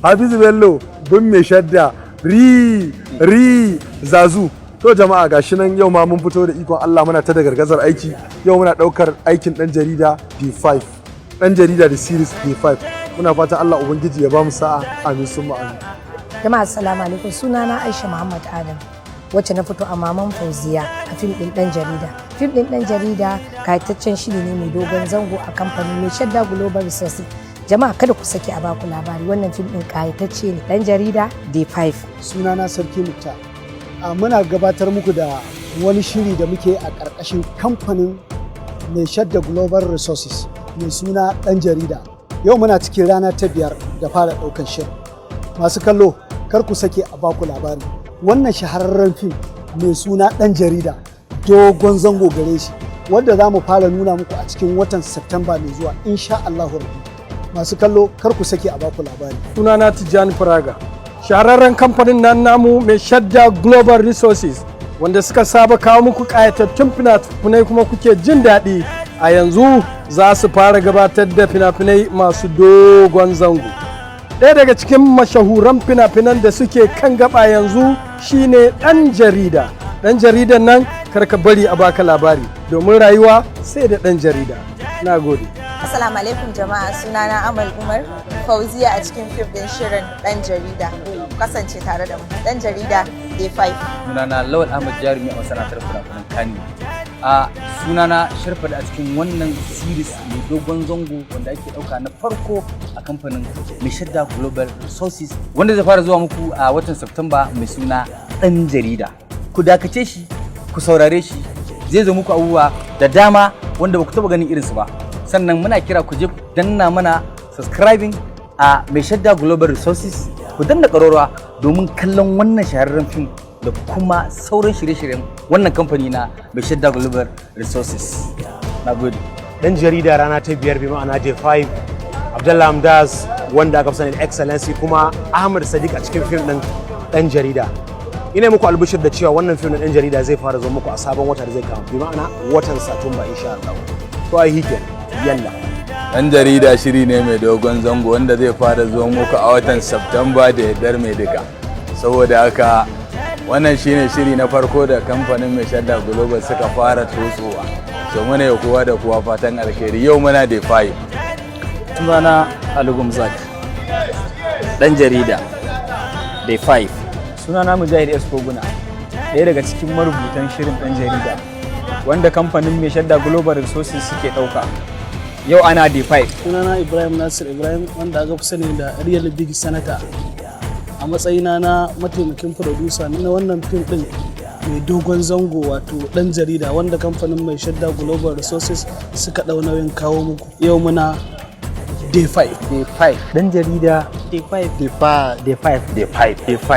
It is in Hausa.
Hafizu Bello bin mai shadda ri zazu. To jama'a gashi nan yau ma mun fito da ikon Allah muna ta da gargazar aiki. Yau muna daukar aikin dan jarida D5. Dan jarida da series D5. Muna fatan Allah ubangiji ya ba mu sa'a. Amin summa amin. Jama'a assalamu alaikum, sunana Aisha Muhammad Adam wacce na fito a Maman Fauziya a fim din dan jarida. Fim din dan jarida kayataccen shiri ne mai dogon zango a kamfanin mai shadda Global Resources. Jama'a kada ku saki a baku labari, wannan fim din kayatacce ne, dan jarida D5. Sunana Sarki Mutta. Muna gabatar muku da wani shiri da muke a ƙarƙashin kamfanin mai shadda Global Resources mai suna dan jarida. Yau muna cikin rana ta 5 da fara ɗaukar shirin. Masu kallo kar ku sake a baku labari, wannan shahararren fim mai suna dan jarida dogon zango gare shi wanda za mu fara nuna muku a cikin watan Septemba mai zuwa insha Allahu rabbi. Masu kallo kar ku sake a baku labari. Sunana Tijjani Faraga, shahararren kamfanin nan namu mai shadda Global Resources wanda suka saba kawo muku kayatattun fina-finai kuma kuke jin daɗi. A yanzu za su fara gabatar da fina-finai masu dogon zango. Ɗaya daga cikin mashahuran fina-finan da suke kan gaba yanzu shine ɗan jarida. Ɗan jaridan nan karka bari a baka labari, domin rayuwa sai da ɗan jarida. Na gode. Assalamu alaikum jama'a, sunana Amal Umar Fauziya a cikin fim din shirin dan jarida. Kasance tare da mu. Dan jarida D5. Sunana Lawal Ahmad Jarumi a masana'antar fina-finan Kano. A sunana Sharfad a cikin wannan series mai dogon zango wanda ake dauka na farko a kamfanin mai shadda Global Resources wanda zai fara zuwa muku a watan Septemba mai suna dan jarida. Ku dakace shi, ku saurare shi, zai zo muku abubuwa da dama wanda ba ku taba ganin irinsu ba. Sannan muna kira ku je ku danna mana subscribing a mai shadda Global Resources, ku danna ƙararrawa domin kallon wannan shahararren fim da kuma sauran shirye-shiryen wannan kamfani na mai shadda Global Resources. Na gode. Dan jarida rana ta 5 bi ma'ana J5, Abdullah Hamdaz wanda aka fi sani da Excellency, kuma Ahmad Sadiq a cikin fim din dan jarida. Ina muku albishir da cewa wannan fim din dan jarida zai fara zo muku a sabon wata da zai kama bi ma'ana watan Satumba insha Allah. To ai hike yalla. Dan jarida shiri ne mai dogon zango wanda zai fara zuwa muku a watan Septemba da yardar mai duka. Saboda haka wannan shine shiri na farko da kamfanin mai shadda Global suka fara tsotsowa. So muna yi kowa da kowa fatan alheri. Yau muna da 5. Sunana Alugumzak. Dan jarida Day 5. Sunana Mujahid S. Koguna, ɗaya daga cikin marubutan shirin dan jarida wanda kamfanin mai shadda Global Resources suke ɗauka. Yau ana D5. Sunana Ibrahim Nasir Ibrahim wanda aka fi sani da Real Big Senator. A matsayina na mataimakin producer na wannan fim din mai dogon zango wato dan jarida wanda kamfanin mai shadda Global Resources suka ɗau nauyin kawo muku. Yau muna D5. D5. Dan jarida D5. D5. D5. D5.